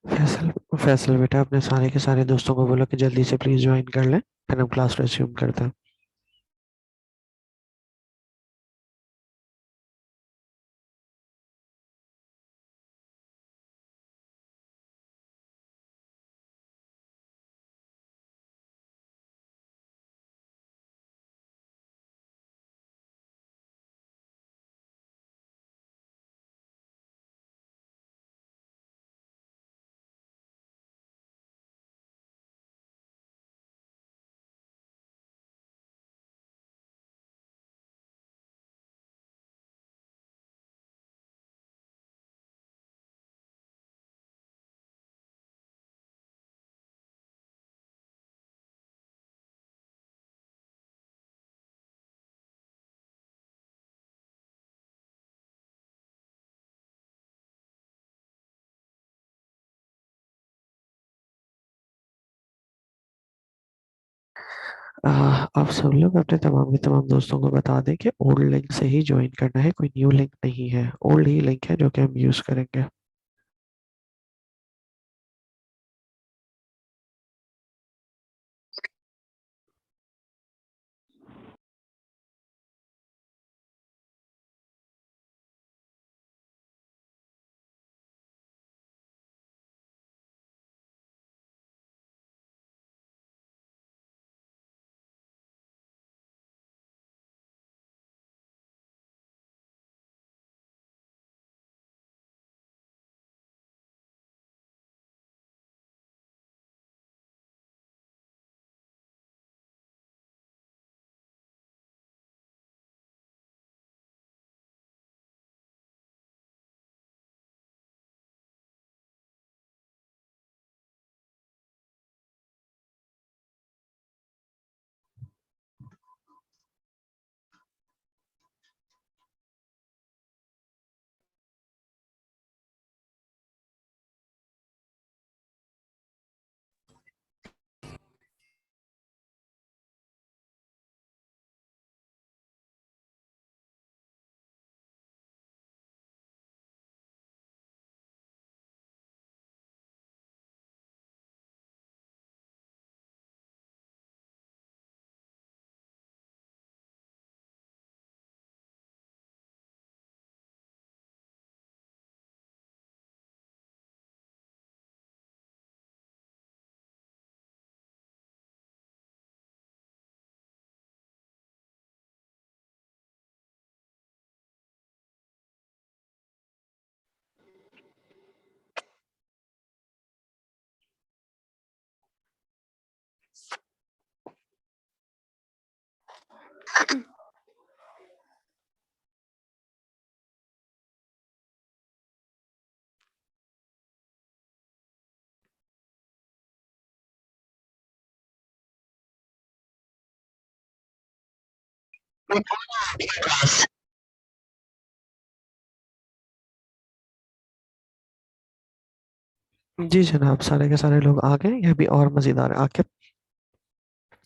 फैसल फैसल बेटा अपने सारे के सारे दोस्तों को बोलो कि जल्दी से प्लीज ज्वाइन कर लें, फिर हम क्लास रिज्यूम करते हैं। आप सब लोग अपने तमाम के तमाम दोस्तों को बता दें कि ओल्ड लिंक से ही ज्वाइन करना है, कोई न्यू लिंक नहीं है, ओल्ड ही लिंक है जो कि हम यूज करेंगे। जी जनाब, सारे के सारे लोग आ गए या भी और मजेदार आके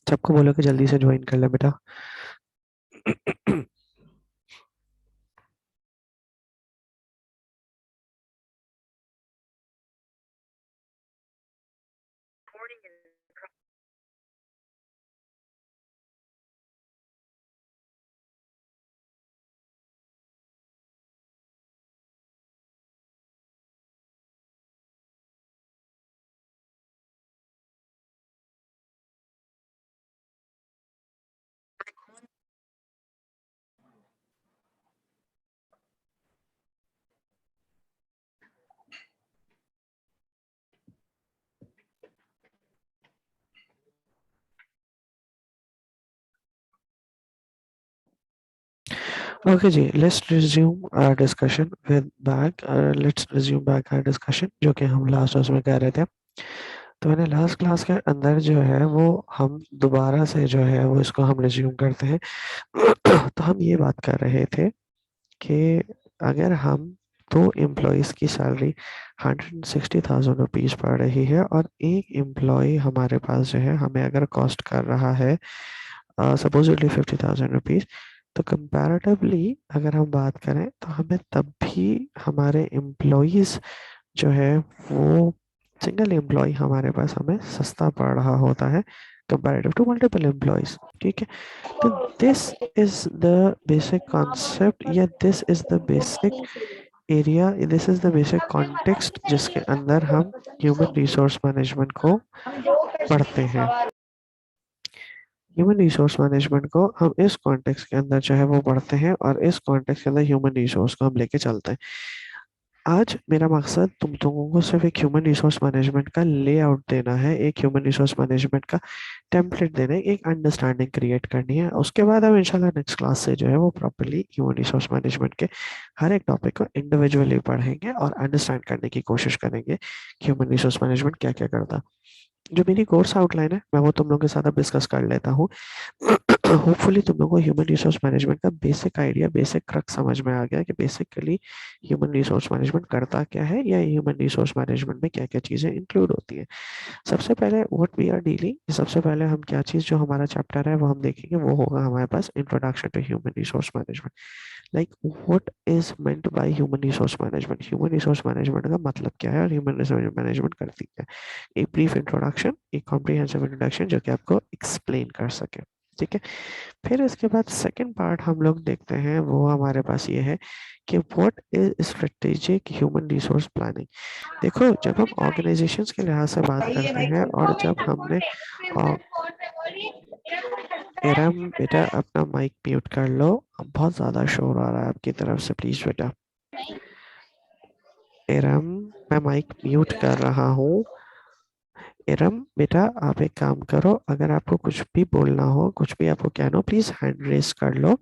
सबको बोलो कि जल्दी से ज्वाइन कर ले बेटा। ओके जी, let's resume our discussion with back let's resume back our discussion जो कि हम लास्ट उसमें कह रहे थे। तो मैंने लास्ट क्लास के अंदर जो है वो हम दोबारा से जो है वो इसको हम रिज्यूम करते हैं। तो हम ये बात कर रहे थे कि अगर हम दो एम्प्लॉयज़ की सैलरी 160,000 रुपीज़ पड़ रही है और एक एम्प्लॉय हमारे पास जो है हमें अगर कॉस्ट कर रहा है सपोजिटली 50,000 रुपीज़, तो कंपैरेटिवली अगर हम बात करें तो हमें तब भी हमारे एम्प्लॉयज़ जो है वो सिंगल एम्प्लॉय हमारे पास हमें सस्ता पड़ रहा होता है कंपैरेटिव टू मल्टीपल एम्प्लॉयज। ठीक है, तो this is the basic concept या this is the basic area, this is the basic context जिसके अंदर हम ह्यूमन रिसोर्स मैनेजमेंट को पढ़ते हैं। ह्यूमन रिसोर्स मैनेजमेंट को हम इस कॉन्टेक्स्ट के अंदर जो है वो पढ़ते हैं और इस कॉन्टेक्स्ट के अंदर ह्यूमन रिसोर्स को हम लेके चलते हैं। आज मेरा मकसद तुम लोगों को सिर्फ एक ह्यूमन रिसोर्स मैनेजमेंट का लेआउट देना है, एक ह्यूमन रिसोर्स मैनेजमेंट का टेम्पलेट देना है, एक अंडरस्टैंडिंग क्रिएट करनी है। उसके बाद हम इंशाल्लाह नेक्स्ट क्लास से जो है वो प्रॉपर्ली ह्यूमन रिसोर्स मैनेजमेंट के हर एक टॉपिक को इंडिविजुअली पढ़ेंगे और अंडरस्टैंड करने की कोशिश करेंगे कि ह्यूमन रिसोर्स मैनेजमेंट क्या क्या करता है। जो मेरी कोर्स आउटलाइन है मैं वो तुम लोगों के साथ अब डिस्कस कर लेता हूँ। होपफुली तुम लोगों को ह्यूमन रिसोर्स मैनेजमेंट का बेसिक आइडिया, बेसिक क्रक समझ में आ गया कि बेसिकली ह्यूमन रिसोर्स मैनेजमेंट करता क्या है या ह्यूमन रिसोर्स मैनेजमेंट में क्या क्या चीज़ें इंक्लूड होती हैं। सबसे पहले व्हाट वी आर डीलिंग, सबसे पहले हम क्या चीज़, जो हमारा चैप्टर है वो हम देखेंगे, वो होगा हमारे पास introduction to human resource management. Like what is meant by human resource management, human resource management का मतलब क्या है और ह्यूमन रिसोर्स मैनेजमेंट करती क्या है। एक ब्रीफ इंट्रोडक्शन, एक कॉम्प्रिहेंसिव इंट्रोडक्शन जो कि आपको एक्सप्लेन कर सके। ठीक है, फिर इसके बाद सेकंड पार्ट हम लोग देखते हैं, वो हमारे पास ये है कि what is strategic human resource planning. देखो, जब हम ऑर्गेनाइजेशंस के लिहाज से बात करते हैं और जब हमने एरम बेटा अपना माइक म्यूट कर लो, बहुत ज्यादा शोर आ रहा है आपकी तरफ से, प्लीज बेटा। एरम, मैं माइक म्यूट कर रहा हूँ। एरम बेटा आप एक काम करो, अगर आपको कुछ भी बोलना हो, कुछ भी आपको कहना हो, प्लीज हैंड रेस कर लो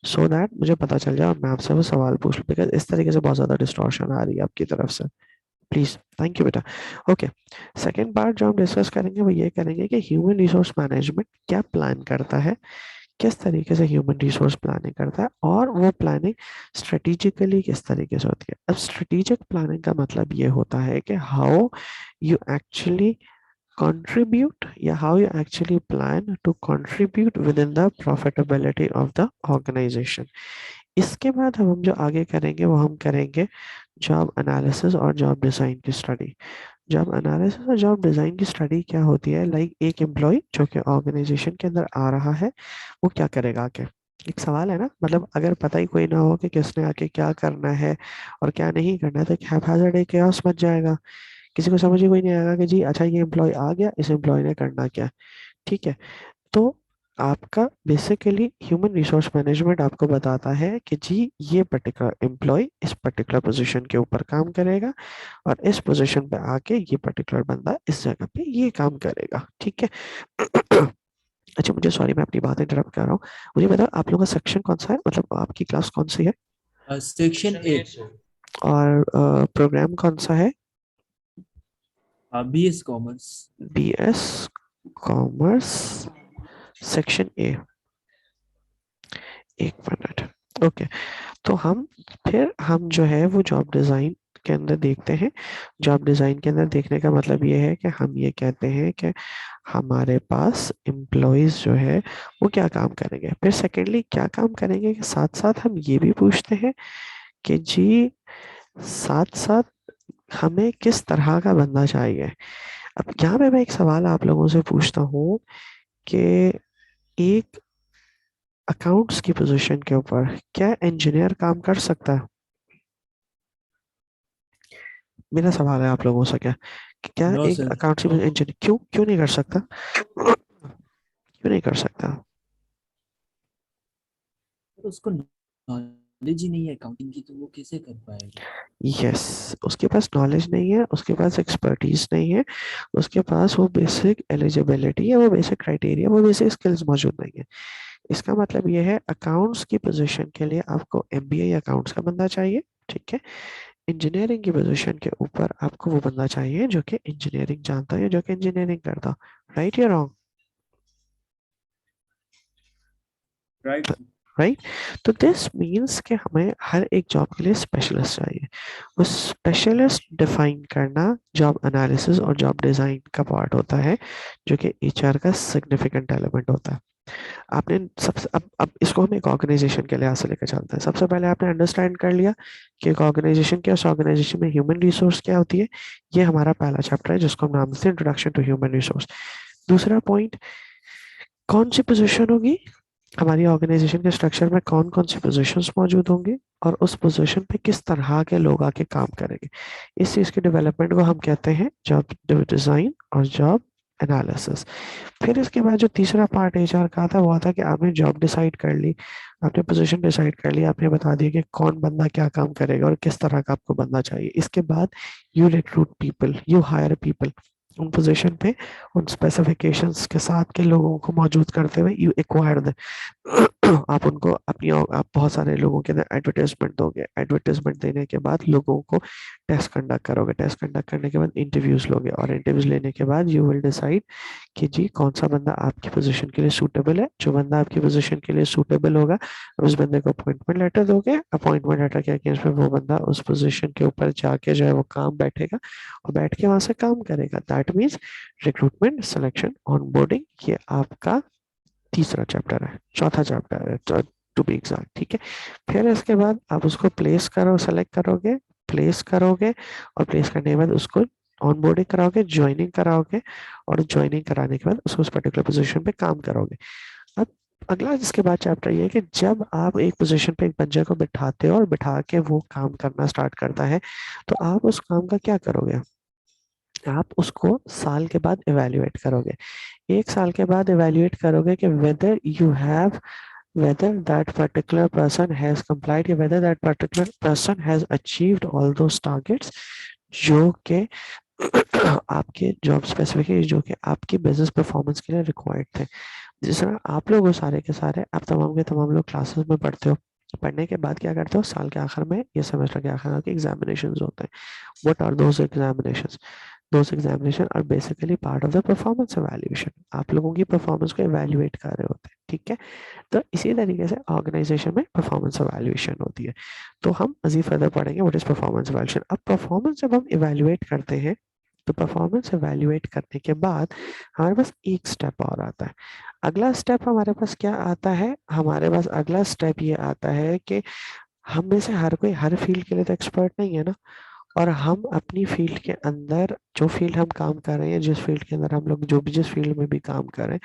सो दैट मुझे पता चल जाए और मैं आपसे वो सवाल पूछ लूँ, बिकॉज इस तरीके से बहुत ज्यादा डिस्टॉर्शन आ रही है आपकी तरफ से। प्लीज, थैंक यू बेटा। ओके, सेकेंड पार्ट जो हम डिस्कस करेंगे वो ये करेंगे कि ह्यूमन रिसोर्स मैनेजमेंट क्या प्लान करता है, किस तरीके से ह्यूमन रिसोर्स प्लानिंग करता है और वो प्लानिंग स्ट्रेटेजिकली किस तरीके से होती है। अब स्ट्रेटेजिक प्लानिंग का मतलब ये होता है कि how you actually contribute, yeah, how you actually plan to contribute within the profitability of the organization। इसके बाद हम जो आगे करेंगे वो हम करेंगे जॉब एनालिसिस और जॉब डिजाइन की स्टडी। जॉब एनालिसिस और जॉब डिजाइन की स्टडी क्या होती है, लाइक एक एम्प्लॉय जो कि ऑर्गेनाइजेशन के अंदर आ रहा है वो क्या करेगा आके। एक सवाल है ना, मतलब अगर पता ही कोई ना हो कि किसने आके क्या करना है और क्या नहीं करना है तो एक हैप्पैजार्ड chaos मच जाएगा। किसी को समझ ही कोई नहीं आएगा कि जी अच्छा ये एम्प्लॉय आ गया, इस एम्प्लॉय ने करना क्या है। ठीक है, तो आपका बेसिकली ह्यूमन रिसोर्स मैनेजमेंट आपको बताता है कि जी ये पर्टिकुलर एम्प्लॉय इस पर्टिकुलर पोजीशन के ऊपर काम करेगा और इस पोजीशन पे आके ये पर्टिकुलर बंदा इस जगह पे ये काम करेगा। ठीक है। अच्छा, मुझे सॉरी मैं अपनी बात इंटरप्ट कर रहा हूँ। मुझे बताओ आप लोगों का सेक्शन कौन सा है, मतलब आपकी क्लास कौन सी है सेक्शन 8 और प्रोग्राम कौन सा है। BS commerce. BS commerce, section A. एक मिनट, ओके। तो हम फिर हम जो है वो जॉब डिज़ाइन के अंदर देखते हैं। जॉब डिज़ाइन के अंदर देखने का मतलब ये है कि हम ये कहते हैं कि हमारे पास एम्प्लॉयज़ जो है वो क्या काम करेंगे। फिर सेकेंडली क्या काम करेंगे के साथ साथ हम ये भी पूछते हैं कि जी साथ साथ हमें किस तरह का बंदा चाहिए। अब यहाँ पे मैं एक सवाल आप लोगों से पूछता हूँ कि एक अकाउंट्स की पोजीशन के ऊपर क्या इंजीनियर काम कर सकता है। मेरा सवाल है आप लोगों से, क्या क्या नो एक सर, अकाउंट्स इंजीनियर क्यों क्यों नहीं कर सकता, क्यों नहीं कर सकता। उसको नॉलेज ही नहीं है अकाउंटिंग की, तो वो कैसे कर पाएगा। यस, उसके पास नॉलेज नहीं है, उसके पास एक्सपर्टीज नहीं है, उसके पास वो बेसिक एलिजिबिलिटी है, वो बेसिक क्राइटेरिया, वो बेसिक स्किल्स मौजूद नहीं है। इसका मतलब ये है अकाउंट्स की पोजीशन के लिए आपको एमबीए या अकाउंट्स का बंदा चाहिए। ठीक है, इंजीनियरिंग की पोजीशन के ऊपर आपको वो बंदा चाहिए जो कि इंजीनियरिंग जानता है, जो कि इंजीनियरिंग करता। राइट या रॉन्ग। राइट। राइट, तो दिस मीन्स कि हमें हर एक जॉब के लिए स्पेशलिस्ट चाहिए। उस स्पेशलिस्ट डिफाइन करना जॉब एनालिसिस और जॉब डिजाइन का पार्ट होता है, जो कि एचआर का सिग्निफिकेंट एलिमेंट होता है। आपने सबसे अब इसको हम एक ऑर्गेनाइजेशन के लिहाज से लेकर चलते हैं। सबसे पहले आपने अंडरस्टैंड कर लिया कि एक ऑर्गेनाइजेशन क्या, उस ऑर्गेनाइजेशन में ह्यूमन रिसोर्स क्या होती है। ये हमारा पहला चैप्टर है जिसको हम नाम देते हैं इंट्रोडक्शन टू ह्यूमन रिसोर्स। दूसरा पॉइंट, कौन सी पोजीशन होगी हमारी ऑर्गेनाइजेशन के स्ट्रक्चर में, कौन कौन सी पोजीशंस मौजूद होंगे और उस पोजीशन पे किस तरह के लोग आके काम करेंगे। इस चीज के डेवलपमेंट को हम कहते हैं जॉब डिजाइन और जॉब एनालिसिस। फिर इसके बाद जो तीसरा पार्ट एचआर का था वो था कि आपने जॉब डिसाइड कर ली, आपने पोजीशन डिसाइड कर ली, आपने बता दिया कि कौन बंदा क्या काम करेगा और किस तरह का आपको बंदा चाहिए। इसके बाद you recruit people, you hire people उन पोजीशन पे, उन स्पेसिफिकेशंस के साथ के लोगों को मौजूद करते हुए यू एक्वायर। आप उनको अपनी आप बहुत सारे लोगों के अंदर एडवर्टाइजमेंट दोगे, एडवर्टाइजमेंट देने के बाद लोगों को टेस्ट कंडक्ट करोगे, टेस्ट कंडक्ट करने के बाद इंटरव्यूज लोगे और इंटरव्यूज लेने के बाद यू विल डिसाइड कि जी कौन सा बंदा आपकी पोजीशन के लिए सूटेबल है। जो बंदा आपकी पोजीशन के लिए सूटेबल होगा उस बंदे को अपॉइंटमेंट लेटर दोगे। अपॉइंटमेंट लेटर के अगेंस्ट में वो बंदा उस पोजीशन के ऊपर जाके जो है वो काम बैठेगा और बैठ के वहां से काम करेगा। That means recruitment, selection, onboarding, ये आपका तीसरा चैप्टर है, चौथा चैप्टर है टू बी एग्जैक्ट, ठीक है। फिर इसके बाद आप उसको प्लेस करो, सेलेक्ट करोगे, प्लेस करोगे और प्लेस करने के बाद उसको ऑनबोर्डिंग कराओगे, ज्वाइनिंग कराओगे और ज्वाइनिंग कराने के बाद उसको उस पर्टिकुलर पोजीशन पे काम करोगे। अब अगला इसके बाद चैप्टर ये है कि जब आप एक पोजीशन पे एक बंदे को बिठाते हो और बिठा के वो काम करना स्टार्ट करता है तो आप उस काम का क्या करोगे, आप उसको साल के बाद इवेल्युएट करोगे। एक साल के बाद इवेल्युएट करोगे कि whether you have, whether that particular person has complied या whether that particular person has achieved all those targets जो कि आपके जॉब स्पेसिफिकेशन, जो कि आपकी बिजनेस परफॉर्मेंस के लिए रिक्वायर्ड थे। जिस तरह आप लोग वो सारे के सारे आप तमाम के तमाम लोग क्लासेस में पढ़ते हो, पढ़ने के बाद क्या करते हो, साल के आखिर में या सेमेस्टर के आखिर में आपके एग्जामिनेशंस होते हैं। What are those examinations? Those examination are basically part of the performance evaluation. आप लोगों की परफॉर्मेंस को एवेल्युएट कर रहे होते हैं, ठीक है। तो इसी तरीके से ऑर्गेनाइजेशन में परफॉर्मेंस एवेल्युएशन होती है। तो हम मजीद फर्दर पढ़ेंगे व्हाट इज परफॉर्मेंस एवेल्युएशन। अब परफॉर्मेंस जब हम इवेल्युएट करते हैं तो परफॉर्मेंस एवेल्युएट करने के बाद हमारे पास एक स्टेप और आता है। अगला स्टेप हमारे पास क्या आता है, हमारे पास अगला स्टेप ये आता है कि हम में से हर कोई हर फील्ड के लिए तो एक्सपर्ट नहीं है ना, और हम अपनी फील्ड के अंदर जो फील्ड हम काम कर रहे हैं, जिस फील्ड के अंदर हम लोग जो भी जिस फील्ड में भी काम कर रहे हैं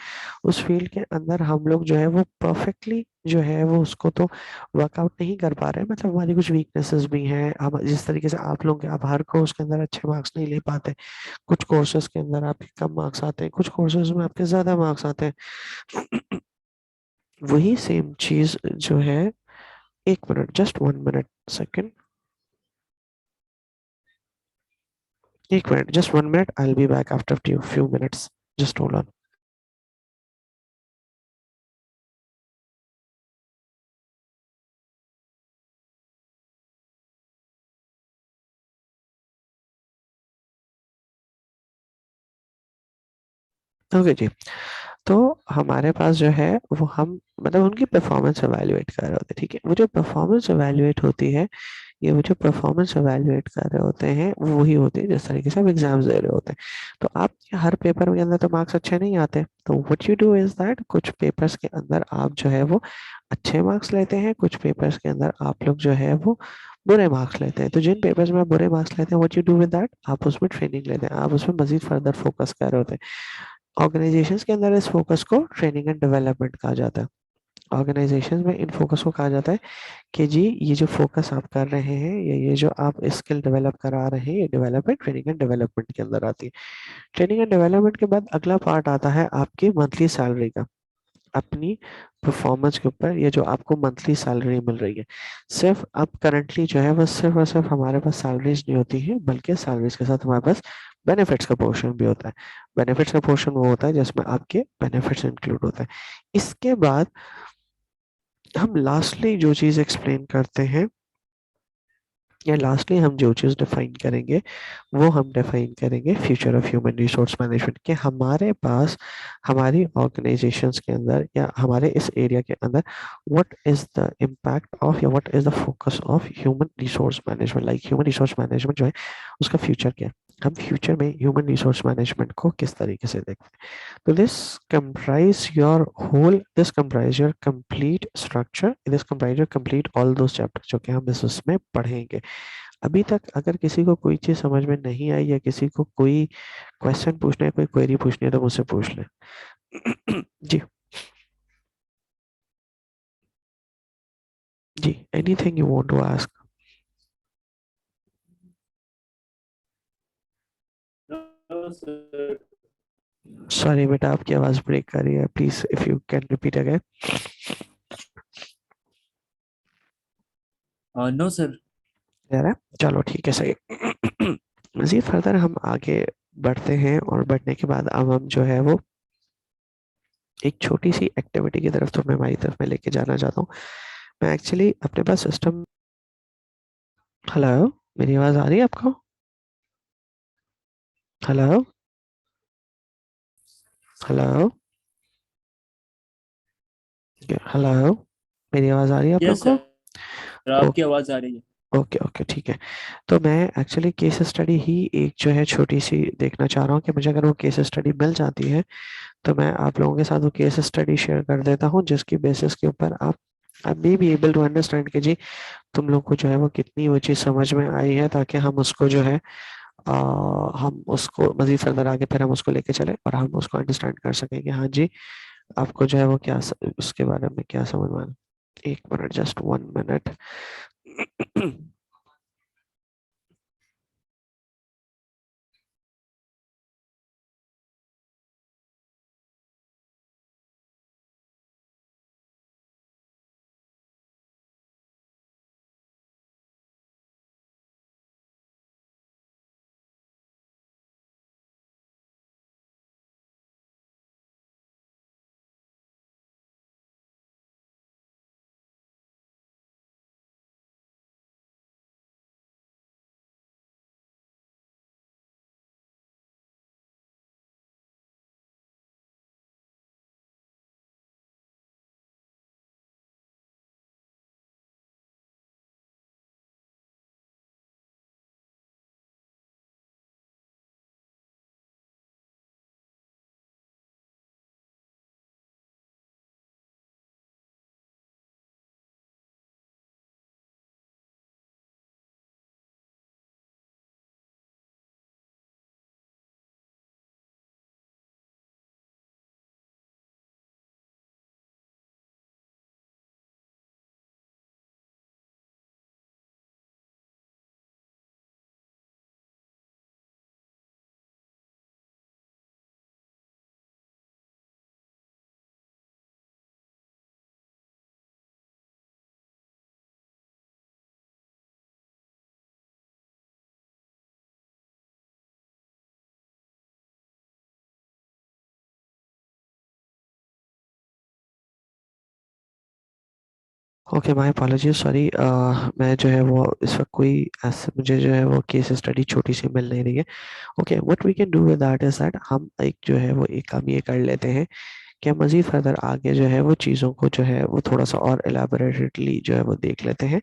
उस फील्ड के अंदर हम लोग जो है वो परफेक्टली जो है वो उसको तो वर्कआउट नहीं कर पा रहे हैं। मतलब हमारी कुछ वीकनेसेस भी हैं। हम जिस तरीके से आप लोग, आप हर कोर्स के अंदर अच्छे मार्क्स नहीं ले पाते, कुछ कोर्सेज के अंदर आपके कम मार्क्स आते हैं, कुछ कोर्सेज में आपके ज्यादा मार्क्स आते हैं। वही सेम चीज जो है, एक मिनट, जस्ट 1 मिनट, सेकेंड, एक minute, just 1 minute, I will be back after few minutes, just hold on. Okay जी। तो हमारे पास जो है वो हम मतलब उनकी परफॉर्मेंस एवेल्युएट कर रहे होते हैं, ठीक है। वो जो परफॉर्मेंस एवेल्युएट होती है, ये वो जो परफॉर्मेंस एवेल्युएट कर रहे होते हैं वो वही होती है जिस तरीके से हम एग्जाम्स दे रहे होते हैं। तो आप हर पेपर के अंदर तो मार्क्स अच्छे नहीं आते, तो what you do is that कुछ पेपर्स के अंदर आप जो है वो अच्छे मार्क्स लेते हैं, कुछ पेपर्स के अंदर आप लोग जो है वो बुरे मार्क्स लेते हैं। तो जिन पेपर्स में आप बुरे मार्क्स लेते हैं what you do with that, आप उसमें ट्रेनिंग लेते हैं, आप उसमें मजीद फर्दर फोकस कर रहे होते हैं। ऑर्गेनाइजेशंस के अंदर इस फोकस को ट्रेनिंग एंड डेवलपमेंट कहा जाता है। ऑर्गेनाइजेशंस में इन फोकस को कहा जाता है कि जी ये जो फोकस आप कर रहे हैं या ये जो आप स्किल डेवलप करा रहे हैं ये डेवलपमेंट, ट्रेनिंग एंड डेवलपमेंट के अंदर आती है। ट्रेनिंग एंड डेवलपमेंट के बाद अगला पार्ट आता है आपकी मंथली सैलरी का। अपनी परफॉर्मेंस के ऊपर ये जो आपको मंथली सैलरी मिल रही है, सिर्फ अब करंटली जो है बस सिर्फ और सिर्फ हमारे पास सैलरीज नहीं होती है, बल्कि सैलरीज के साथ हमारे पास बेनिफिट्स का पोर्शन भी होता है। बेनिफिट्स का पोर्शन वो होता है जिसमें आपके बेनिफिट्स इंक्लूड होता है। इसके बाद हम लास्टली जो चीज एक्सप्लेन करते हैं या लास्टली हम जो चीज डिफाइन करेंगे वो हम डिफाइन करेंगे future of human resource management के। हमारे पास हमारी ऑर्गेनाइजेशंस के अंदर या हमारे इस एरिया के अंदर what is the impact of या what is the focus of human resource management, like human resource management जो है उसका फ्यूचर क्या है। हम फ्यूचर में ह्यूमन रिसोर्स मैनेजमेंट को किस तरीके से देखते हैं। तो this comprise your complete structure, this comprise your complete all those chapter जो कि हम इस उसमें पढ़ेंगे। अभी तक अगर किसी को कोई चीज समझ में नहीं आई या किसी को कोई क्वेश्चन पूछना है, कोई क्वेरी पूछनी है, तो मुझसे पूछ ले। जी। जी, anything you want to ask. No sir. Sorry बेटा, आपकी आवाज ब्रेक कर रही है, please if you can repeat again. No sir. यार है, चलो ठीक है, सही। मजीद फर्दर हम आगे बढ़ते हैं, और बढ़ने के बाद अब हम जो है वो एक छोटी सी एक्टिविटी की तरफ, तो मैं हमारी तरफ में लेके जाना चाहता हूँ। मैं एक्चुअली अपने पास सिस्टम। हेलो, मेरी आवाज आ रही है आपको? हेलो। हेलो। हेलो, मेरी आवाज आ रही है आप यस लोगों सर, को? आपकी आवाज़ आ रही है। ओके ओके, ठीक है। तो मैं एक्चुअली केस स्टडी ही एक जो है छोटी सी देखना चाह रहा हूँ, कि मुझे अगर वो केस स्टडी मिल जाती है तो मैं आप लोगों के साथ वो केस स्टडी शेयर कर देता हूँ, जिसकी बेसिस के ऊपर आप may be able to understand कि जी तुम लोग को जो है वो कितनी वो चीज़ समझ में आई है, ताकि हम उसको जो है आ, हम उसको मजीद फर्दर आगे फिर हम उसको लेके चले, और हम उसको अंडरस्टैंड कर सकें कि हाँ जी आपको जो है वो क्या उसके बारे में क्या समझ में आना। एक minute, just 1 minute. Okay, my apologies, sorry. मैं जो है वो इस वक्त कोई ऐसे मुझे जो है वो केस स्टडी छोटी सी मिल नहीं रही है। Okay, what we can do with that is that हम एक जो है वो एक काम ये कर लेते हैं कि हम मजीद फर्दर आगे जो है वो चीज़ों को जो है वो थोड़ा सा और एलाबोरेटली जो है वो देख लेते हैं,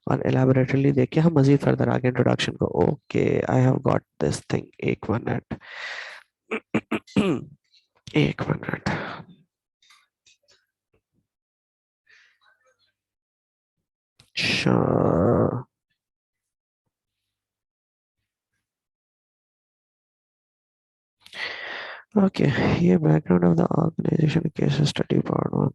और एलाबोरेटली देख के हम मजीद फर्दर आगे इंट्रोडक्शन को। Okay, I have got this thing, एक मिनट। एक मिनट। Sure. Okay, ये background of the organization case study part one.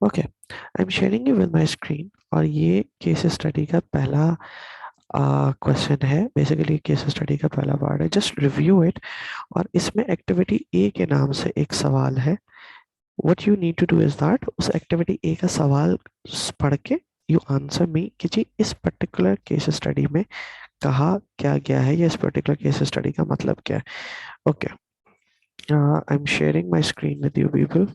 Okay, I'm sharing it with my screen, और ये केस स्टडी का पहला क्वेश्चन है। बेसिकली केस स्टडी का पहला पार्ट है, जस्ट रिव्यू इट। और इसमें एक्टिविटी ए के नाम से एक सवाल है। What you need to do is that उस एक्टिविटी ए का सवाल पढ़ के यू आंसर मी कि जी इस पर्टिकुलर केस स्टडी में कहा क्या गया है, या इस पर्टिकुलर केस स्टडी का मतलब क्या है। Okay, I am sharing my screen with you people.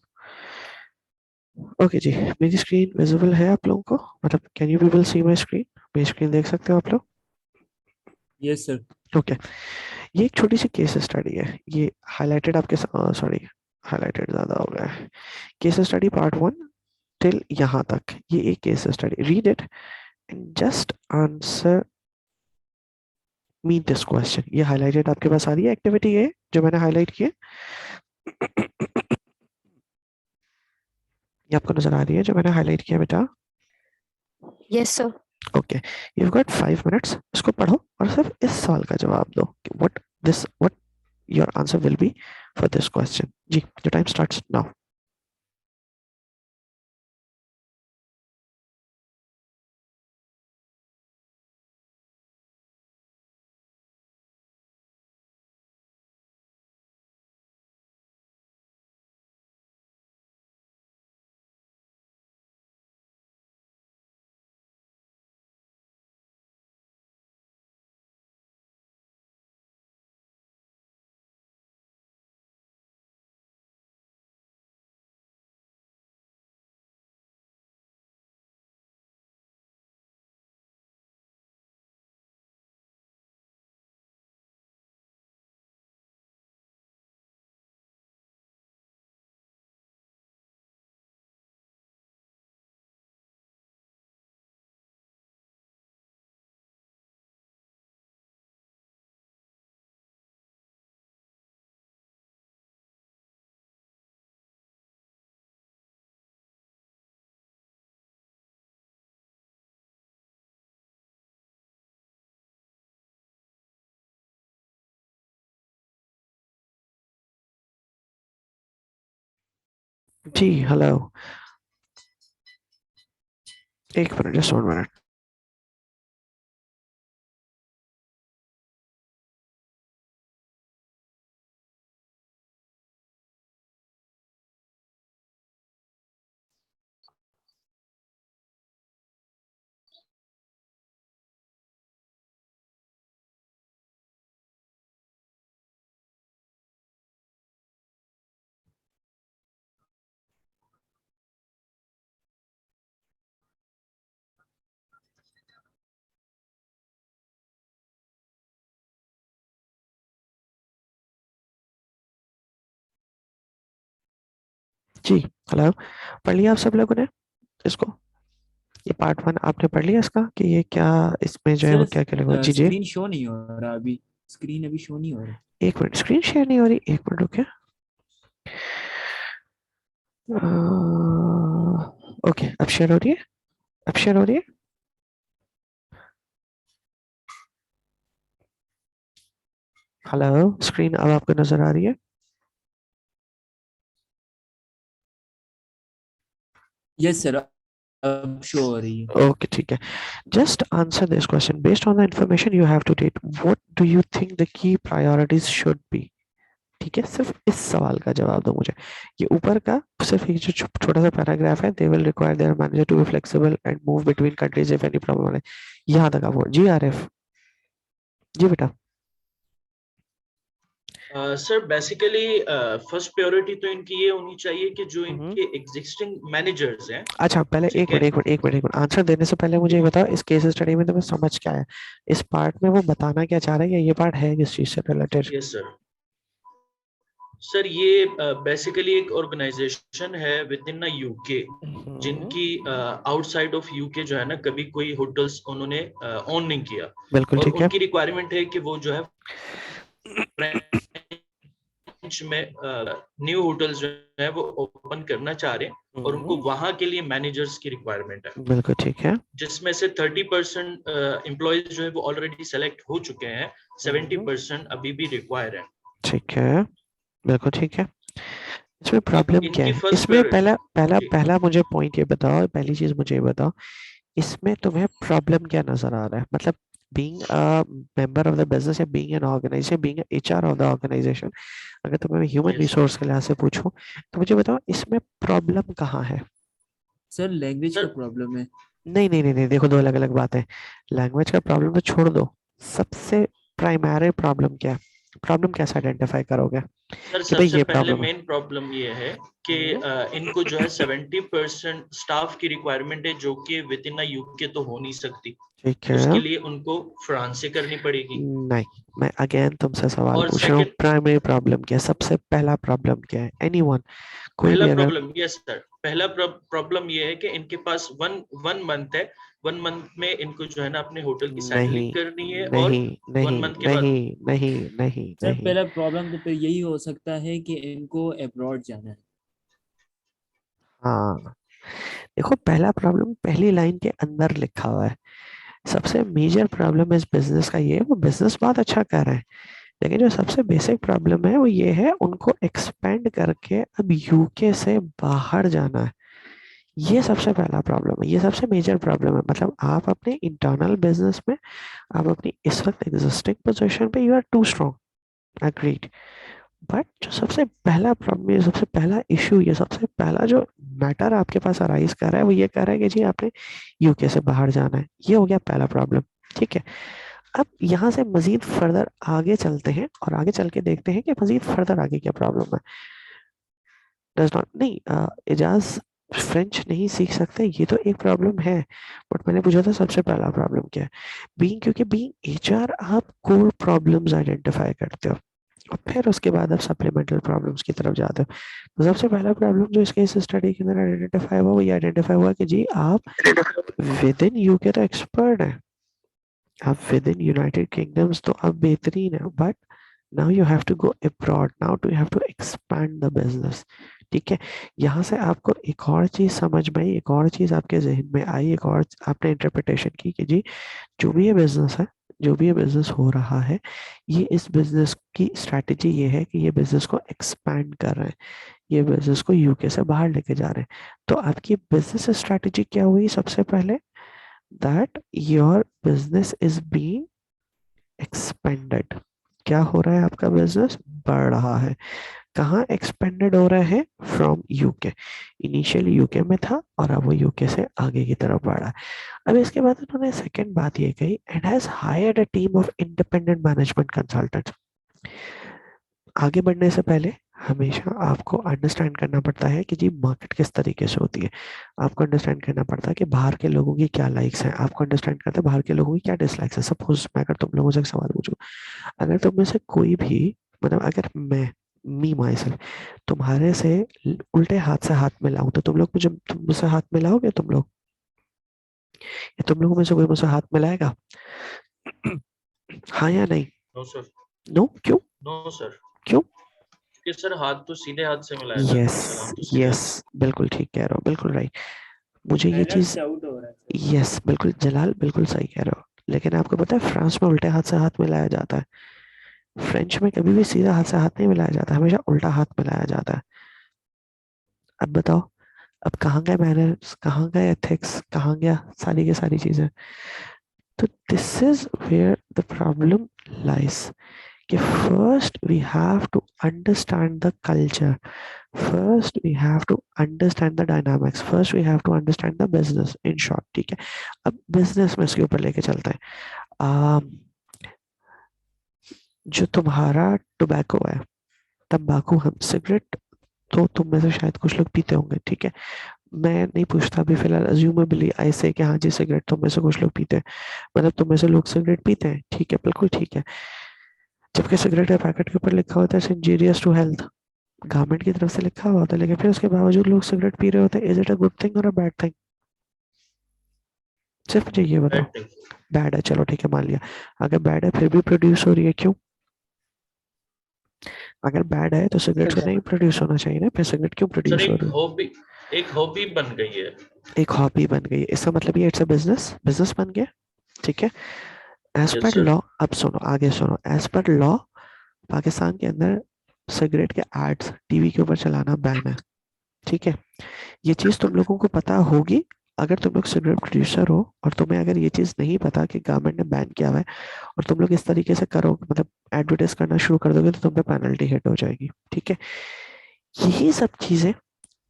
Okay जी, मेरी स्क्रीन विजिबल है आप लोगों को? मतलब can you people see my screen? मेरी स्क्रीन देख सकते हो आप लोग? Yes sir. ओके, ये एक छोटी सी केस स्टडी है, ये हाईलाइटेड आपके सॉरी, हाईलाइटेड ज्यादा हो गया है। केस स्टडी पार्ट 1 टिल यहाँ तक, ये एक case study, read it and just answer me this question. ये हाईलाइटेड आपके पास आ रही है एक्टिविटी, ये जो मैंने हाईलाइट की है, ये आपको नजर आ रही है जो मैंने हाईलाइट किया बेटा? Yes, sir. Okay, you got 5 minutes, इसको पढ़ो और सिर्फ इस सवाल का जवाब दो कि what your answer will be for this question. जी, योर टाइम स्टार्ट्स नाउ। जी हेलो, एक मिनट, जस्ट 1 मिनट। जी हेलो, पढ़ लिया आप सब लोगों ने इसको? ये पार्ट 1 आपने पढ़ लिया इसका कि ये क्या, इसमें जो है वो सर क्या क्या लिखा? जी जी, स्क्रीन शो नहीं हो रहा अभी, स्क्रीन अभी शो नहीं हो रहा। एक मिनट, स्क्रीन शेयर नहीं हो रही, एक मिनट रुकिए। ओके, अब शेयर हो रही है, अब शेयर हो रही है। हेलो, स्क्रीन अब आपको नजर आ रही है? यस सर, अब शो हो रही है। ओके ठीक है, just answer this question based on the information you have to take, what do you think the key priorities should be? ठीक है, सिर्फ इस सवाल का जवाब दो मुझे। ये ऊपर का सिर्फ एक जो छोटा सा पैराग्राफ है, they will require their manager to be flexible and move between countries if any problem है, यहाँ तक आप। जी आरिफ, जी बेटा। सर बेसिकली फर्स्ट प्रायोरिटी तो इनकी ये होनी चाहिए कि जो हम्म। इनके एग्जिस्टिंग मैनेजर्स हैं, अच्छा, पहले एक ठीक मिनट है। एक मिनट एक मिनट एक मिनट, आंसर देने से पहले मुझे ये बताओ, इस केस स्टडी में तुम्हें समझ क्या है? इस पार्ट में वो बताना क्या चाह रहे हैं, या ये पार्ट है किस चीज से रिलेटेड? Yes sir. सर ये बेसिकली एक ऑर्गेनाइजेशन है विद इन यूके, जिनकी आउटसाइड ऑफ यूके जो है ना, कभी कोई होटल्स उन्होंने ऑन नहीं किया, बिल्कुल और ठीक है। उनकी रिक्वायरमेंट है कि वो जो है फ्रेंच में न्यू होटल्स जो है वो ओपन करना चाह रहे हैं, और उनको वहां के लिए मैनेजर्स की रिक्वायरमेंट है, बिल्कुल ठीक है। जिसमें से 30% एम्प्लॉयज जो है वो ऑलरेडी सेलेक्ट हो चुके हैं, 70% अभी भी रिक्वायर है। ठीक है, बिल्कुल ठीक है। इसमें प्रॉब्लम क्या इनकी है? फर्स्ट इसमें प्रायोरिटी। पहला पहला जी पहला मुझे पॉइंट ये बताओ, पहली चीज मुझे ये बताओ, इसमें तुम्हें प्रॉब्लम क्या नजर आ रहा है? मतलब being a member of the business, या being an organisation, being HR of the organisation, अगर तुम्हें ह्यूमन यस रिसोर्स के लिहाज से पूछूं, तो मुझे बताओ इसमें प्रॉब्लम कहाँ है? सर लैंग्वेज का सर। प्रॉब्लम है। नहीं नहीं नहीं नहीं, देखो दो अलग अलग बातें। लैंग्वेज का प्रॉब्लम तो छोड़ दो, सबसे प्राइमरी प्रॉब्लम क्या है? प्रॉब्लम कैसे आइडेंटिफाई करोगे? सर कि भाई सबसे ये पहले प्रॉब्लम है। मेन प्रॉब्लम ये है कि इनको जो है 70% स्टाफ की रिक्वायरमेंट है, जो कि विद इन यूके तो हो नहीं सकती। ठीक है। उसके लिए उनको फ्रांस से करनी पड़ेगी। नहीं, मैं अगेन तुमसे सवाल और पूछ रहा हूँ, सेकंड, प्राइमरी प्रॉब्लम क्या है, सबसे पहला प्रॉब्लम क्या है, एनीवन, कोई पहला भी अगर। प्रॉब्लम, यस सर, पहला प्रॉब्लम ये है कि इनके पास वन वन मंथ है। 1 मंथ में इनको जो है ना अपने होटल की नहीं सेटलिंग करनी है, और नहीं 1 मंथ के बाद। नहीं नहीं नहीं सर नहीं। पहला प्रॉब्लम तो फिर यही हो सकता है कि इनको अब्रॉड जाना है। हाँ, देखो पहला प्रॉब्लम पहली लाइन के अंदर लिखा हुआ है। सबसे मेजर प्रॉब्लम इस बिजनेस का ये है, वो बिजनेस बहुत अच्छा कर रहे हैं, लेकिन जो सबसे बेसिक प्रॉब्लम है वो ये है, उनको एक्सपेंड करके अब यूके से बाहर जाना है। ये सबसे पहला प्रॉब्लम है, ये सबसे मेजर प्रॉब्लम है। मतलब आप अपने इंटरनल बिजनेस में, आप अपनी इस वक्त एग्जिस्टिंग पोजीशन पे you are too strong, agreed. But जो सबसे पहला प्रॉब्लम, ये सबसे पहला इशू, ये सबसे पहला जो मैटर आपके पास अराइज कर रहा है, वो ये कह रहा है कि जी आपने यूके से बाहर जाना है। ये हो गया पहला प्रॉब्लम। ठीक है, अब यहाँ से मजीद फर्दर आगे चलते हैं और आगे चल के देखते हैं कि मजीद फर्दर आगे क्या प्रॉब्लम है। डज नॉट, नहीं एजाज फ्रेंच नहीं सीख सकते, ये तो एक प्रॉब्लम है। बट मैंने पूछा था सबसे पहला प्रॉब्लम क्या है। बीइंग, क्योंकि बीइंग एचआर आप कोर प्रॉब्लम्स आइडेंटिफाई करते हो और फिर उसके बाद आप सप्लीमेंटल प्रॉब्लम्स की तरफ जाते हो। तो सबसे पहला प्रॉब्लम जो इसके इस स्टडी के अंदर आइडेंटिफाई हुआ, वो ये आइडेंटिफाई हुआ कि जी आप विद इन यूके तो एक्सपर्ट है, आप विद इन यूनाइटेड किंगडम्स तो आप बेहतरीन है, but now you have to go abroad, now to have to expand the business. ठीक है, यहाँ से आपको एक और चीज समझ में आई, एक और चीज आपके जहन में आई, एक और आपने इंटरप्रिटेशन की कि जी जो भी ये बिजनेस है, जो भी ये बिजनेस हो रहा है, ये इस बिजनेस की स्ट्रैटेजी ये है कि ये बिजनेस को एक्सपैंड कर रहे हैं, ये बिजनेस को यूके से बाहर लेके जा रहे हैं। तो आपकी बिजनेस स्ट्रैटेजी क्या हुई सबसे पहले, that your business is being expanded. क्या हो रहा है, आपका बिजनेस बढ़ रहा है। कहाँ एक्सपेंडेड हो रहा है, फ्रॉम यूके। इनिशियली यूके में था और अब वो यूके से आगे की तरफ बढ़ रहा है। अब इसके बाद उन्होंने सेकंड बात ये कही, and has hired a team of independent management consultants. आगे बढ़ने से पहले हमेशा आपको अंडरस्टैंड करना पड़ता है कि जी मार्केट किस तरीके से होती है। आपको अंडरस्टैंड करना पड़ता है कि बाहर के लोगों की क्या लाइक्स हैं, आपको अंडरस्टैंड करते हैं बाहर के लोगों की क्या डिसलाइक्स है। सपोज मैं अगर तुम लोगों से एक सवाल पूछूं, अगर तुम में से कोई भी, मतलब अगर मैं, मी माई सेल्फ, तुम्हारे से उल्टे हाथ से हाथ मिलाऊं, तो तुम लोग मुझे, तुम मुझसे हाथ मिलाओगे तुम लोग, या तुम लोगों में से कोई मुझसे हाथ मिलाएगा? हाँ या नहीं? No sir. नो, क्यों? नो सर, क्यों? कि सर हाथ तो सीधे हाथ से मिलाया जाता यस, है, सलाम तो सीधे हाथ यस, से। बिल्कुल ठीक कह रहे हो, बिल्कुल राइट। मुझे ये पहला चीज, डाउट हो रहा है सर। यस बिल्कुल जलाल, बिल्कुल सही कह रहे हो। लेकिन आपको पता है फ्रांस में उल्टे हाथ से हाथ मिलाया जाता है। फ्रेंच में कभी भी सीधा हाथ से हाथ नहीं मिलाया जाता, हमेशा उल्टा हाथ मिलाया जाता है। अब बताओ, अब कहाँ गए मैनर्स, कहाँ गए एथिक्स, कहाँ गया सारी की सारी चीजें। तो this is where the problem lies, कि first we have to understand the culture, first we have to understand the dynamics, first we have to understand the business in short. ठीक है, अब बिजनेस में इसके ऊपर लेके चलते हैं। जो तुम्हारा टोबैको है, तंबाकू, हम सिगरेट, तो तुम में से शायद कुछ लोग पीते होंगे। ठीक है, मैं नहीं पूछता अभी फिलहाल, अज्यूमेबली ऐसे कि हाँ जी सिगरेट तुम में से कुछ लोग पीते हैं, मतलब तुम में से लोग सिगरेट पीते हैं। ठीक है, बिल्कुल ठीक है, जबकि सिगरेट के पैकेट के ऊपर लिखा होता है इंजीरियस टू हेल्थ, गवर्नमेंट की तरफ से लिखा हुआ होता है, लेकिन फिर उसके बावजूद लोग सिगरेट पी रहे होते हैं। Is it a good thing और अ बैड थिंग? सिर्फ मुझे ये बताओ। Bad thing. बैड है, चलो ठीक है मान लिया। अगर बैड है फिर भी प्रोड्यूस हो रही है, क्यों? अगर बैड है तो सिगरेट को नहीं प्रोड्यूस होना चाहिए ना, फिर सिगरेट क्यों सर प्रोड्यूस हो रही एक हॉबी बन गई है। है? एक हॉबी बन गई है, इसका मतलब ये इट्स अ बिजनेस, बिजनेस बन गया। ठीक है, एज यस पर सर। लॉ, अब सुनो आगे सुनो, एज पर लॉ पाकिस्तान के अंदर सिगरेट के एड्स टीवी के ऊपर चलाना बैन है। ठीक है, ये चीज तुम लोगों को पता होगी अगर तुम लोग सिगरेट प्रोड्यूसर हो, और तुम्हें अगर ये चीज नहीं पता कि गवर्नमेंट ने बैन किया हुआ है, और तुम लोग इस तरीके से करो, मतलब एडवर्टाइज करना शुरू कर दोगे, तो तुम पे पेनल्टी हिट हो जाएगी। ठीक है, यही सब चीजें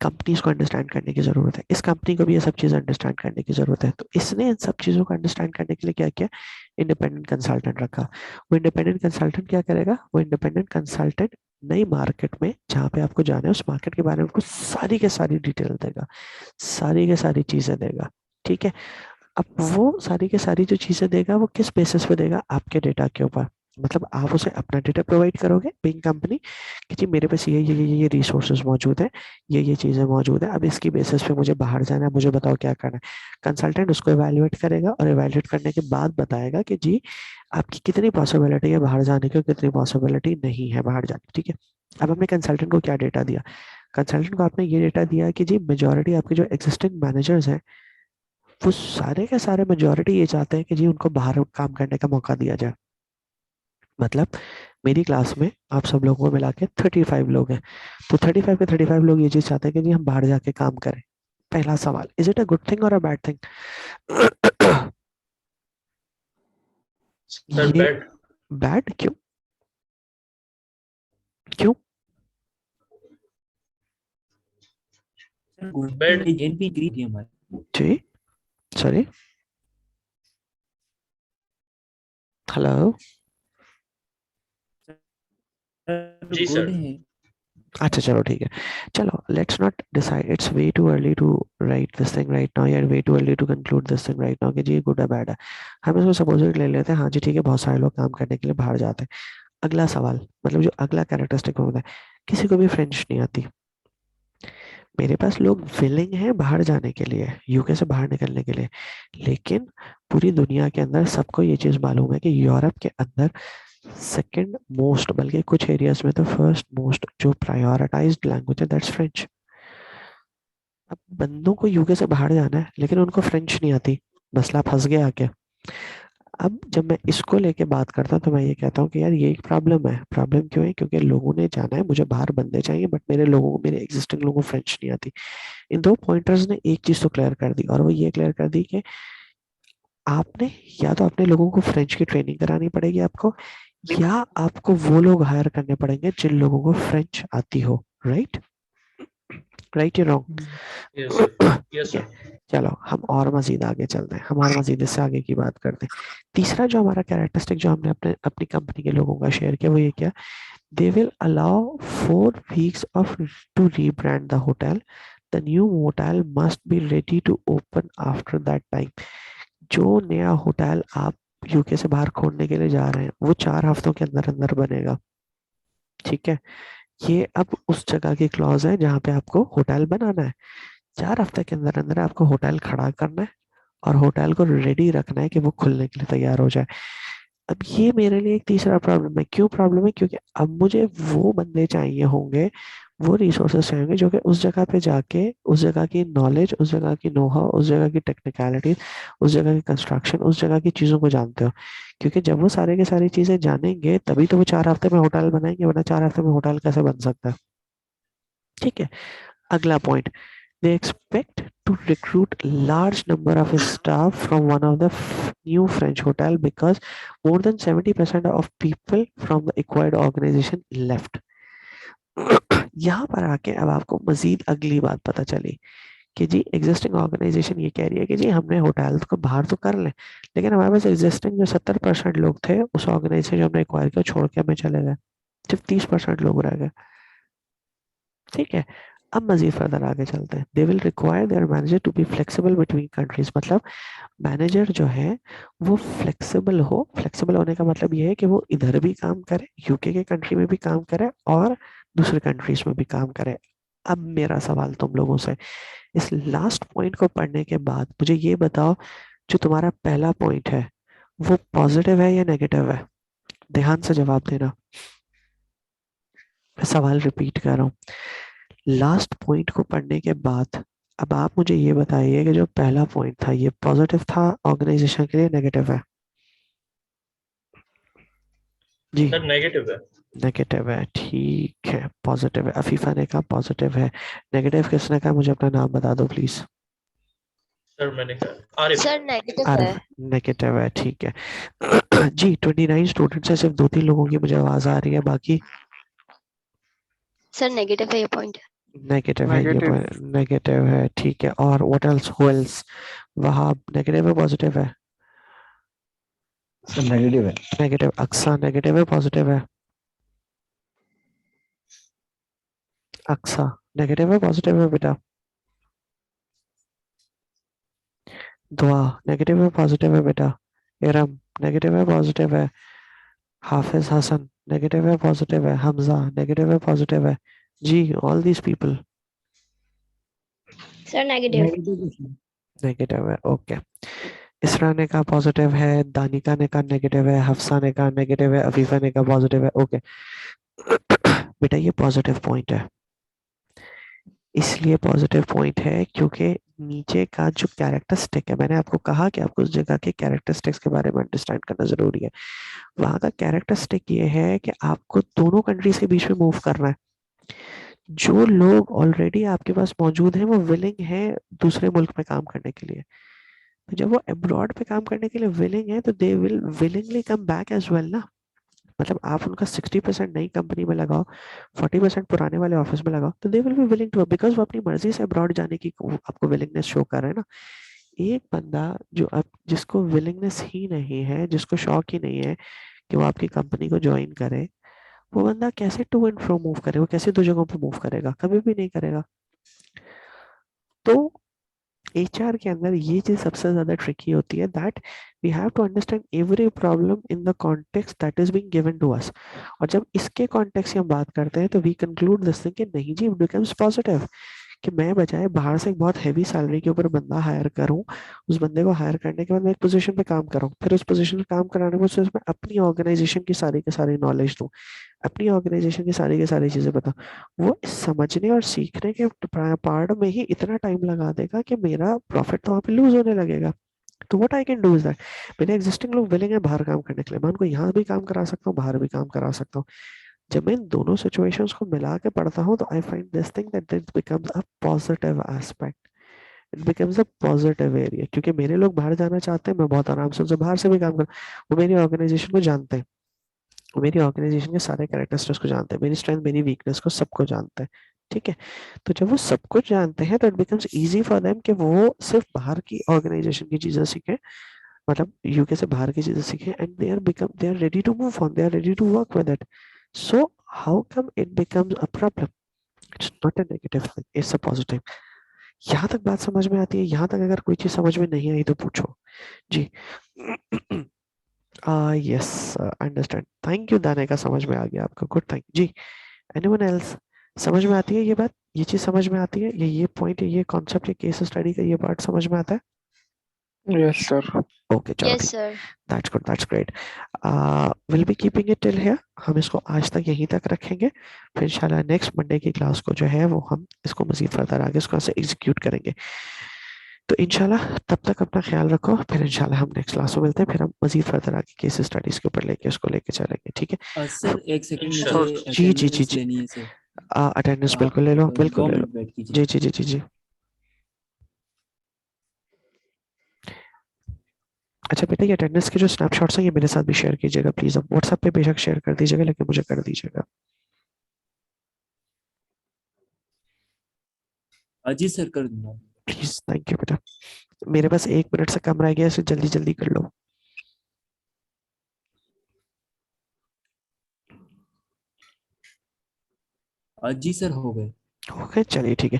कंपनीज को अंडरस्टैंड करने की जरूरत है, इस कंपनी को भी ये सब चीजें अंडरस्टैंड करने की जरूरत है। तो इसने इन सब चीजों को अंडरस्टैंड करने के लिए क्या किया, इंडिपेंडेंट कंसल्टेंट रखा। वो इंडिपेंडेंट कंसल्टेंट क्या करेगा, वो इंडिपेंडेंट कंसल्टेंट नई मार्केट में जहाँ पे आपको जाना है उस मार्केट के बारे में आपको सारी के सारी डिटेल देगा, सारी के सारी चीजें देगा। ठीक है, अब वो सारी के सारी जो चीजें देगा वो किस बेसिस पे देगा, आपके डेटा के ऊपर। मतलब आप उसे अपना डेटा प्रोवाइड करोगे बिंग कंपनी कि जी मेरे पास ये रिसोर्सेज मौजूद है, ये चीजें मौजूद है, अब इसकी बेसिस पे मुझे बाहर जाना है, मुझे बताओ क्या करना है। कंसल्टेंट उसको एवेल्युएट करेगा और एवेल्युएट करने के बाद बताएगा कि जी आपकी कितनी पॉसिबिलिटी है बाहर जाने की और कितनी पॉसिबिलिटी नहीं है बाहर जाने की। ठीक है, अब हमने कंसल्टेंट को क्या डेटा दिया, कंसल्टेंट को आपने ये डेटा दिया कि जी मेजोरिटी आपके जो एग्जिस्टिंग मैनेजर्स हैं वो सारे के सारे मेजोरिटी ये चाहते हैं कि जी उनको बाहर काम करने का मौका दिया जाए। मतलब मेरी क्लास में आप सब लोगों को मिला के 35 लोग हैं, तो 35 के 35 लोग ये चीज चाहते हैं कि जी हम बाहर जाके काम करें। पहला सवाल, is it a good thing और अ बैड थिंग? सर ये बैड। बैड क्यों? क्यों? Sir good bad. एजेंट भी इंक्रीज है हमारे। जी सॉरी, हेलो। सर जी गुड सर। है। अच्छा चलो ठीक है, चलो let's not decide, it's way too early to write this thing right now, या way too early to conclude this thing right now कि जी गुड है बैड है। हम इसको सपोजिट ले लेते हैं, हाँ जी ठीक है, बहुत सारे लोग काम करने के लिए बाहर जाते हैं। अगला सवाल, मतलब जो अगला कैरेक्टरिस्टिक होता है, किसी को भी फ्रेंच नहीं आती। मेरे पास लोग विलिंग है बाहर जाने के लिए, यूके से बाहर निकलने के लिए, लेकिन पूरी दुनिया के अंदर सबको ये चीज मालूम है कि यूरोप के अंदर सेकंड मोस्ट, बल्कि कुछ एरियाज में तो फर्स्ट मोस्ट जो प्रायोरिटाइज्ड लैंग्वेज है दैट्स फ्रेंच। अब बंदों को यूके से बाहर जाना है लेकिन उनको फ्रेंच नहीं आती, मसला फंस गया आके। अब जब मैं इसको लेके बात करता हूँ तो मैं ये कहता हूँ कि यार ये एक प्रॉब्लम है। प्रॉब्लम क्यों है? क्योंकि लोगों ने जाना है, मुझे बाहर बंदे चाहिए, बट मेरे लोगों को, मेरे एग्जिस्टिंग लोगों को फ्रेंच नहीं आती। इन दो पॉइंटर्स ने एक चीज तो क्लियर कर दी, और वो ये क्लियर कर दी कि आपने या तो अपने लोगों को फ्रेंच की ट्रेनिंग करानी पड़ेगी आपको, या आपको वो लोग हायर करने पड़ेंगे जिन लोगों को फ्रेंच आती हो। राइट? राइट या रॉन्ग? Yes sir. यस ठीक है, सर। चलो हम और मजीद आगे चलते हैं, हम और मजीद इससे आगे की बात करते हैं। तीसरा जो हमारा कैरेक्टरिस्टिक जो हमने अपने अपनी कंपनी के लोगों का शेयर किया वो ये क्या, they will allow 4 weeks of to rebrand the hotel. The new hotel must be ready to open after that time. जो नया होटल आप यूके से बाहर खोलने के लिए जा रहे हैं वो 4 हफ्तों के अंदर अंदर बनेगा। ठीक है, ये अब उस जगह की क्लॉज है जहाँ पे आपको होटल बनाना है। 4 हफ्ते के अंदर अंदर आपको होटल खड़ा करना है और होटल को रेडी रखना है कि वो खुलने के लिए तैयार हो जाए। अब ये मेरे लिए एक तीसरा प्रॉब्लम है। क्यों प्रॉब्लम है? क्योंकि अब मुझे वो बंदे चाहिए होंगे, वो रिसोर्सेस चाहिए जो कि उस जगह पे जाके उस जगह की नॉलेज, उस जगह की नोहा, उस जगह की टेक्निकलिटी, उस जगह की कंस्ट्रक्शन, उस जगह की चीजों को जानते हो। क्योंकि जब वो सारे के सारी चीजें जानेंगे तभी तो वो 4 हफ्ते में होटल बनाएंगे, वरना 4 हफ्ते में होटल कैसे बन सकता है? ठीक है, अगला point, they expect to recruit large number of staff from one of the new French hotel because more than 70% of people from the acquired organization left. यहाँ पर आके अब आपको मजीद अगली बात पता चली कि जी एग्जिस्टिंग ऑर्गेनाइजेशन ये कह रही है कि जी हमने होटल को बाहर तो कर लें, लेकिन हमारे पास एग्जिस्टिंग जो 70% लोग थे उस ऑर्गेनाइजेशन जो हमने एक्वायर किया छोड़ के हमें चले गए, सिर्फ 30% लोग रह गए। ठीक है, अब मजीद फर्दर आगे चलते हैं। They will require their manager to be flexible between countries. मतलब मैनेजर जो है वो फ्लेक्सिबल हो। फ्लेक्सिबल होने का मतलब ये है कि वो इधर भी काम करे, यूके के कंट्री में भी काम करे और दूसरे कंट्रीज में भी काम करे। अब मेरा सवाल तुम लोगों से, इस लास्ट पॉइंट को पढ़ने के बाद मुझे ये बताओ, जो तुम्हारा पहला पॉइंट है वो पॉजिटिव है या नेगेटिव है? ध्यान से जवाब देना, मैं सवाल रिपीट कर रहा हूँ। लास्ट पॉइंट को पढ़ने के बाद अब आप मुझे ये बताइए कि जो पहला पॉइंट था ये पॉजिटिव था ऑर्गेनाइजेशन के लिए, नेगेटिव है? जी सर नेगेटिव है। नेगेटिव है, ठीक है। पॉजिटिव है, अफीफा ने कहा पॉजिटिव है। नेगेटिव किसने कहा? मुझे अपना नाम बता दो प्लीज। सर मैंने कहा आरिफ। सर नेगेटिव है। आरिफ, नेगेटिव है, ठीक है। जी 29 स्टूडेंट्स है, सिर्फ 2-3 लोगों की मुझे आवाज आ रही है, बाकी सर नेगेटिव है ये पॉइंट। नेगेटिव है। ये नेगेटिव। नेगेटिव है, ठीक है। और what else, who else? Wahab negative है, पॉजिटिव है? सर नेगेटिव है। नेगेटिव। अक्सा नेगेटिव है, पॉजिटिव है? अक्सा नेगेटिव है पॉजिटिव है बेटा? दुआ नेगेटिव है पॉजिटिव है बेटा? इरम नेगेटिव है पॉजिटिव है? हाफिज हसन नेगेटिव है पॉजिटिव है? हमजा नेगेटिव है पॉजिटिव है? जी all these people Sir, negative. Negative है। नेगेटिव है। ओके, इसरा ने कहा पॉजिटिव है, दानिका ने कहा नेगेटिव है, हफ्सा ने कहा नेगेटिव है, अफीफा ने कहा पॉजिटिव है। ओके बेटा ये पॉजिटिव पॉइंट है, इसलिए पॉजिटिव पॉइंट है क्योंकि नीचे का जो कैरेक्टरिस्टिक है, मैंने आपको कहा कि आपको उस जगह के कैरेक्टरिस्टिक्स के बारे में अंडरस्टैंड करना जरूरी है। वहां का कैरेक्टरिस्टिक ये है कि आपको दोनों कंट्रीज के बीच में मूव करना है। जो लोग ऑलरेडी आपके पास मौजूद हैं वो विलिंग है दूसरे मुल्क में काम करने के लिए, तो जब वो अब्रॉड पे काम करने के लिए विलिंग है तो they will willingly come back as well ना। मतलब आप उनका 60% नई कंपनी में लगाओ, 40% पुराने वाले ऑफिस में लगाओ, तो they will be willing to, because वो अपनी मर्जी से अब्रॉड जाने की आपको विलिंगनेस शो कर रहे हैं ना। एक बंदा जो अब जिसको विलिंगनेस ही नहीं है, जिसको शौक ही नहीं है कि वो आपकी कंपनी को ज्वाइन करे, वो बंदा कैसे टू एंड फ्रो मूव करे, वो कैसे दो जगहों पे मूव करेगा? कभी भी नहीं करेगा। तो एचआर के अंदर ये चीज सबसे ज्यादा ट्रिकी होती है, that we have to understand every problem in the context that is being given to us. और जब इसके कॉन्टेक्स्ट की हम बात करते हैं तो वी कंक्लूड दिस थिंग कि नहीं जी, इट बिकम्स पॉजिटिव, कि मैं बजाय बाहर से एक बहुत हैवी सैलरी के ऊपर बंदा हायर करूं, उस बंदे को हायर करने के बाद मैं एक पोजीशन पे काम करूं, फिर उस पोजीशन पे काम कराने को उसमें अपनी ऑर्गेनाइजेशन की सारी नॉलेज दूं, अपनी ऑर्गेनाइजेशन की सारी चीजें बता, वो समझने और सीखने के पार्ट में ही इतना टाइम लगा देगा कि मेरा प्रॉफिट तो वहाँ पे लूज होने लगेगा। तो what I can do is that, मेरे एग्जिस्टिंग लोग विलिंग है बाहर काम करने के लिए, मैं उनको यहाँ भी काम करा सकता हूँ, बाहर भी काम करा सकता हूँ। जब मैं इन दोनों सिचुएशंस को मिला के पढ़ता हूँ तो I find this thing that this becomes a positive aspect, it becomes a positive area, क्योंकि मेरे लोग बाहर जाना चाहते हैं, मैं बहुत आराम से उनसे बाहर से भी काम कर, वो मेरी ऑर्गेनाइजेशन को जानते हैं, वो मेरी ऑर्गेनाइजेशन के सारे कैरेक्टरिस्टिक्स को जानते हैं, मेरी स्ट्रेंथ मेरी वीकनेस को सबको जानते हैं। ठीक है, तो जब वो सब कुछ जानते हैं तो it becomes easy for them कि वो सिर्फ बाहर की ऑर्गेनाइजेशन की चीजें सीखें, मतलब यूके से बाहर की चीजें सीखें, and they are ready to move on, they are ready to work with it. So how come it becomes a problem? It's not a negative thing, it's a positive. यहाँ तक बात समझ में आती है? यहाँ तक अगर कोई चीज समझ में नहीं आई तो पूछो जी। यस, अंडरस्टैंड, थैंक यू, दाने का समझ में आ गया आपको, गुड, थैंक जी। एनीवन एल्स समझ में आती है ये बात, ये चीज समझ में आती है, ये पॉइंट, ये कॉन्सेप्ट, ये केस स्टडी का ये पार्ट समझ में आता है? Yes, sir. ओके चलो Yes, ठीक, sir. That's good, that's great. Will be keeping it till here, हम इसको आज तक यहीं तक रखेंगे, फिर इंशाल्लाह नेक्स्ट मंडे की क्लास को जो है वो हम इसको मजीद फर्दर आगे इसको ऐसे एग्जीक्यूट करेंगे। तो इंशाल्लाह तब तक अपना ख्याल रखो, फिर इंशाल्लाह हम नेक्स्ट क्लास में मिलते हैं, फिर हम मजीद फर्दर आगे केस स्टडीज के ऊपर लेके उसको लेके चलेंगे, ठीक है? सर एक सेकंड, इंशाल्लाह। मुझे जी जी जी अटेंडेंस जी, लेनी है सर। अटेंडेंस आप बिल्कुल ले लो, 2 बिल्कुल ले लो। मिनट वेट कीजिए। जी जी जी जी जी। अच्छा बेटा, ये अटेंडेंस के जो स्नैपशॉट्स हैं ये मेरे साथ भी शेयर कीजिएगा प्लीज, अब व्हाट्सएप पे बेशक शेयर कर दीजिएगा लेकिन मुझे कर दीजिएगा। जी सर, कर दूंगा। प्लीज, थैंक यू बेटा। मेरे पास 1 मिनट से कम रह गया, इसे जल्दी जल्दी कर लो। जी सर, हो गए। ओके चलिए ठीक है,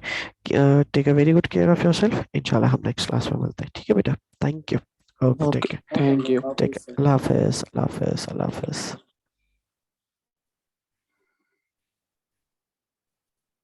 take a very good care of yourself, इंशाल्लाह हम नेक्स्ट क्लास में मिलते हैं, ठीक है बेटा? Thank you. Okay take Okay, care, thank you. Take care, अल्लाह हाफिज, अल्लाह हाफिज, अल्लाह हाफिज।